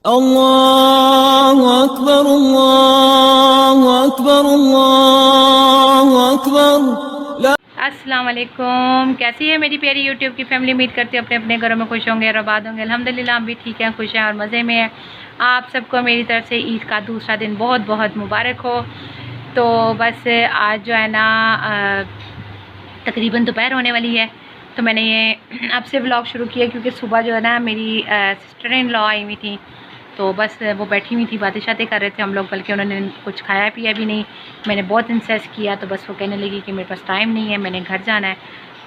अल्लाहु अकबर अल्लाहु अकबर अल्लाहु अकबर। अस्सलाम वालेकुम। कैसी है मेरी प्यारी यूट्यूब की फैमिली। उम्मीद करती हूँ अपने अपने घरों में खुश होंगे और आबाद होंगे। अल्हम्दुलिल्लाह हम भी ठीक हैं, खुश हैं और मज़े में हैं। आप सबको मेरी तरफ से ईद का दूसरा दिन बहुत बहुत मुबारक हो। तो बस आज जो है ना तकरीबन दोपहर होने वाली है, तो मैंने ये आपसे व्लॉग शुरू किया क्योंकि सुबह जो है ना मेरी सिस्टर इन लॉ आई हुई थी। तो बस वो बैठी हुई थी, बातें शातें कर रहे थे हम लोग, बल्कि उन्होंने कुछ खाया पिया भी नहीं। मैंने बहुत इंसिस्ट किया तो बस वो कहने लगी कि मेरे पास टाइम नहीं है, मैंने घर जाना है।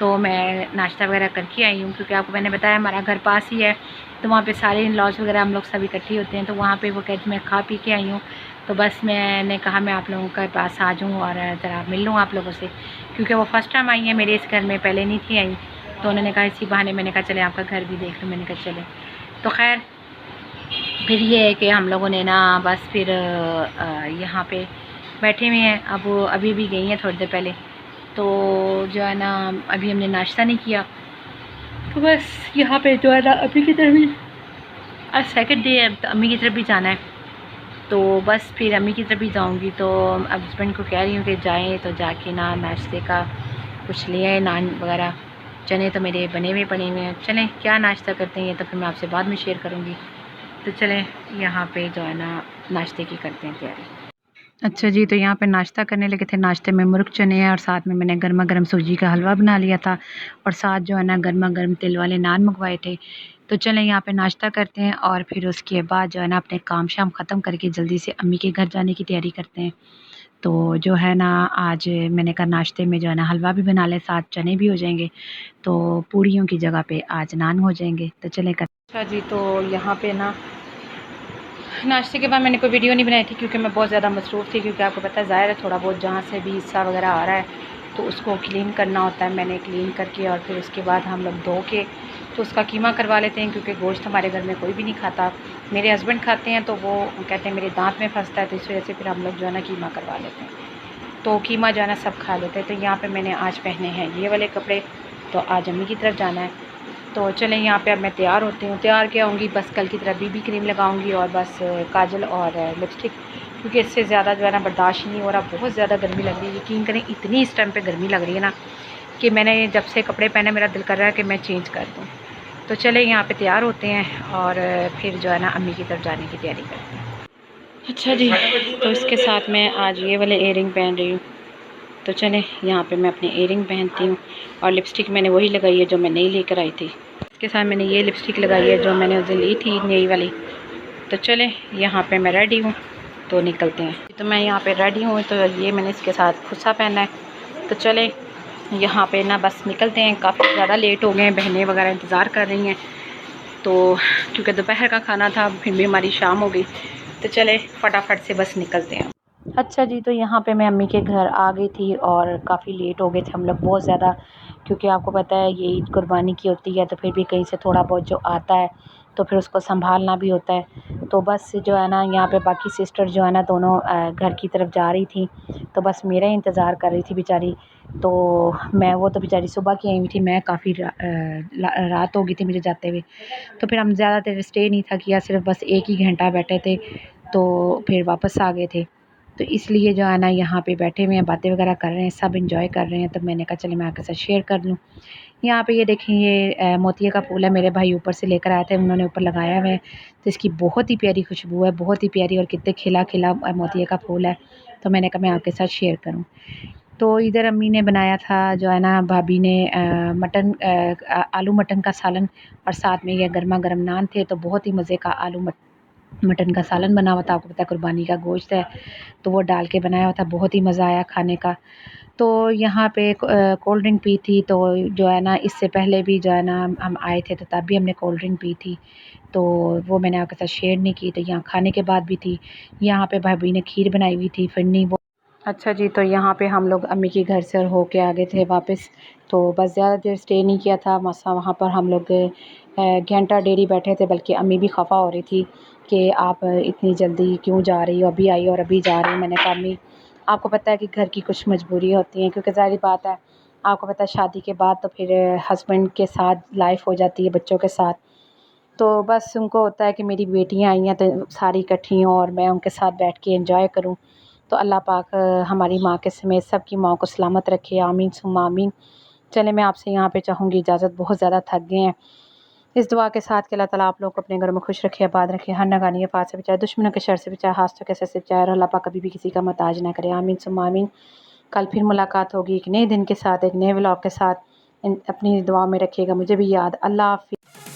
तो मैं नाश्ता वगैरह करके आई हूँ क्योंकि आपको मैंने बताया हमारा घर पास ही है, तो वहाँ पे सारे इन लॉज वगैरह हम लोग सब इकट्ठे होते हैं। तो वहाँ पे वो कहती मैं खा पी के आई हूँ। तो बस मैंने कहा मैं आप लोगों के पास आ जाऊँ और ज़रा मिल लूँ आप लोगों से, क्योंकि वो फ़र्स्ट टाइम आई है मेरे इस घर में, पहले नहीं थी आई। तो उन्होंने कहा इसी बहाने, मैंने कहा चले आपका घर भी देख लो। मैंने कहा चले। तो खैर फिर ये है कि हम लोगों ने ना बस फिर यहाँ पे बैठे हुए हैं। अब वो अभी भी गई हैं थोड़ी देर पहले। तो जो है ना अभी हमने नाश्ता नहीं किया, तो बस यहाँ पे जो है ना अम्मी की तरफ भी आज सेकंड डे है, तो अम्मी की तरफ भी जाना है। तो बस फिर अम्मी की तरफ भी जाऊँगी। तो अब हस्बैंड को कह रही हूँ कि जाएँ तो जाके ना नाश्ते का कुछ ले आए, नान वगैरह। चने तो मेरे बने हुए हैं। चलें क्या नाश्ता करते हैं ये तो फिर मैं आपसे बाद में शेयर करूँगी। तो चलें यहाँ पे जो है ना नाश्ते की करते हैं तैयारी। अच्छा जी, तो यहाँ पे नाश्ता करने लगे थे। नाश्ते में मुर्ग चने हैं और साथ में मैंने गर्मा गर्म सूजी का हलवा बना लिया था और साथ जो है ना गर्मा गर्म तिल वाले नान मंगवाए थे। तो चलें यहाँ पे नाश्ता करते हैं और फिर उसके बाद जो है ना अपने काम शाम ख़त्म करके जल्दी से अम्मी के घर जाने की तैयारी करते हैं। तो जो है ना आज मैंने कहा नाश्ते में जो है ना हलवा भी बना लें, साथ चने भी हो जाएंगे, तो पूड़ियों की जगह पे आज नान हो जाएंगे। तो चलें कर। अच्छा जी, तो यहाँ पे ना नाश्ते के बाद मैंने कोई वीडियो नहीं बनाई थी क्योंकि मैं बहुत ज़्यादा मसरूफ़ थी, क्योंकि आपको पता है ज़ाहिर है थोड़ा बहुत जहाँ से भी हिस्सा वगैरह आ रहा है तो उसको क्लीन करना होता है। मैंने क्लीन करके और फिर उसके बाद हम लोग धो के तो उसका कीमा करवा लेते हैं, क्योंकि गोश्त हमारे घर में कोई भी नहीं खाता। मेरे हस्बैंड खाते हैं तो वो कहते हैं मेरे दांत में फंसता है, तो इस वजह से फिर हम लोग जो है ना कीमा करवा लेते हैं। तो कीमा जो है ना सब खा लेते हैं। तो यहाँ पे मैंने आज पहने हैं ये वाले कपड़े, तो आज अम्मी की तरफ जाना है। तो चलें यहाँ पे अब मैं तैयार होती हूँ। तैयार क्या होंगी, बस कल की तरह बीबी क्रीम लगाऊंगी और बस काजल और लिपस्टिक, क्योंकि इससे ज़्यादा जो है ना बर्दाश्त ही नहीं हो रहा। बहुत ज़्यादा गर्मी लग रही है, यकीन करें इतनी इस टाइम पे गर्मी लग रही है ना कि मैंने जब से कपड़े पहने मेरा दिल कर रहा है कि मैं चेंज कर दूँ। तो चले यहाँ पे तैयार होते हैं और फिर जो है ना अम्मी की तरफ जाने की तैयारी करते हैं। अच्छा जी, तो इसके साथ मैं आज ये वाले इयरिंग पहन रही हूँ। तो चलें यहाँ पे मैं अपने इयरिंग पहनती हूँ और लिपस्टिक मैंने वही लगाई है जो मैं नई लेकर आई थी। इसके साथ मैंने ये लिपस्टिक लगाई है जो मैंने उस दिन ली थी नई वाली। तो चलें यहाँ पे मैं रेडी हूँ, तो निकलते हैं। तो मैं यहाँ पे रेडी हूँ, तो ये मैंने इसके साथ खुस्सा पहना है। तो चलें यहाँ पे ना बस निकलते हैं। काफ़ी ज़्यादा लेट हो गए हैं, बहनें वगैरह इंतज़ार कर रही हैं। तो क्योंकि दोपहर का खाना था, फिर भी हमारी शाम हो गई। तो चले फटाफट से बस निकलते हैं। अच्छा जी, तो यहाँ पे मैं अम्मी के घर आ गई थी और काफ़ी लेट हो गए थे हम लोग बहुत ज़्यादा, क्योंकि आपको पता है ये ईद कुर्बानी की होती है, तो फिर भी कहीं से थोड़ा बहुत जो आता है तो फिर उसको संभालना भी होता है। तो बस जो है ना यहाँ पे बाकी सिस्टर जो है ना दोनों घर की तरफ जा रही थी, तो बस मेरा ही इंतज़ार कर रही थी बेचारी। तो मैं वो तो बेचारी सुबह की आई हुई थी, मैं काफ़ी रात हो गई थी मुझे जाते हुए। तो फिर हम ज़्यादा देर स्टे नहीं था किया, सिर्फ बस एक ही घंटा बैठे थे, तो फिर वापस आ गए थे। तो इसलिए जो है ना यहाँ पे बैठे हुए हैं, बातें वगैरह कर रहे हैं, सब इंजॉय कर रहे हैं। तो मैंने कहा चले मैं आपके साथ शेयर कर लूँ। यहाँ पे ये देखें, ये मोतिया का फूल है, मेरे भाई ऊपर से लेकर आए थे, उन्होंने ऊपर लगाया हुआ है। तो इसकी बहुत ही प्यारी खुशबू है, बहुत ही प्यारी, और कितने खिला खिला मोतिया का फूल है। तो मैंने कहा मैं आपके साथ शेयर करूँ। तो इधर अम्मी ने बनाया था जो है ना, भाभी ने मटन आलू मटन का सालन, और साथ में ये गर्मा गर्म नान थे। तो बहुत ही मज़े का आलू मटन का सालन बना हुआ था। आपको पता है कुर्बानी का गोश्त है, तो वो डाल के बनाया हुआ था, बहुत ही मज़ा आया खाने का। तो यहाँ पे कोल्ड ड्रिंक पी थी। तो जो है ना इससे पहले भी जो है ना हम आए थे, तो तब भी हमने कोल्ड ड्रिंक पी थी, तो वो मैंने आपके साथ शेयर नहीं की। तो यहाँ खाने के बाद भी थी। यहाँ पे भाभी ने खीर बनाई हुई थी, फिरनी वो। अच्छा जी, तो यहाँ पे हम लोग अम्मी के घर से होके आ गए थे वापस। तो बस ज़्यादा देर स्टे नहीं किया था, मसा वहाँ पर हम लोग घंटा डेढ़ ही बैठे थे, बल्कि अम्मी भी खफ़ा हो रही थी कि आप इतनी जल्दी क्यों जा रही हो, अभी आई और अभी जा रही हो। मैंने कहा अम्मी आपको पता है कि घर की कुछ मजबूरी होती हैं, क्योंकि ज़ाहिर बात है आपको पता है शादी के बाद तो फिर हस्बैंड के साथ लाइफ हो जाती है, बच्चों के साथ। तो बस उनको होता है कि मेरी बेटियां आई हैं तो सारी इकट्ठी हों और मैं उनके साथ बैठ के एंजॉय करूं। तो अल्लाह पाक हमारी माँ के समेत सबकी माँ को सलामत रखे, आमीन सुम्मा आमीन। चले मैं आपसे यहाँ पे चाहूँगी इजाज़त, बहुत ज़्यादा थक गए हैं। इस दुआ के साथ कि अल्लाह ताला आप लोग को अपने घरों में खुश रखे, आबाद रखे, हर नगानी आफात से बचाए, दुश्मनों के शर से बचाए, हासदों के असर से बचाए और अल्लाह पाक कभी भी किसी का मोहताज ना करे, आमीन सुम्मा आमीन। कल फिर मुलाकात होगी एक नए दिन के साथ, एक नए व्लॉग के साथ। अपनी दुआ में रखिएगा मुझे भी याद। अल्लाह हाफ़िज़।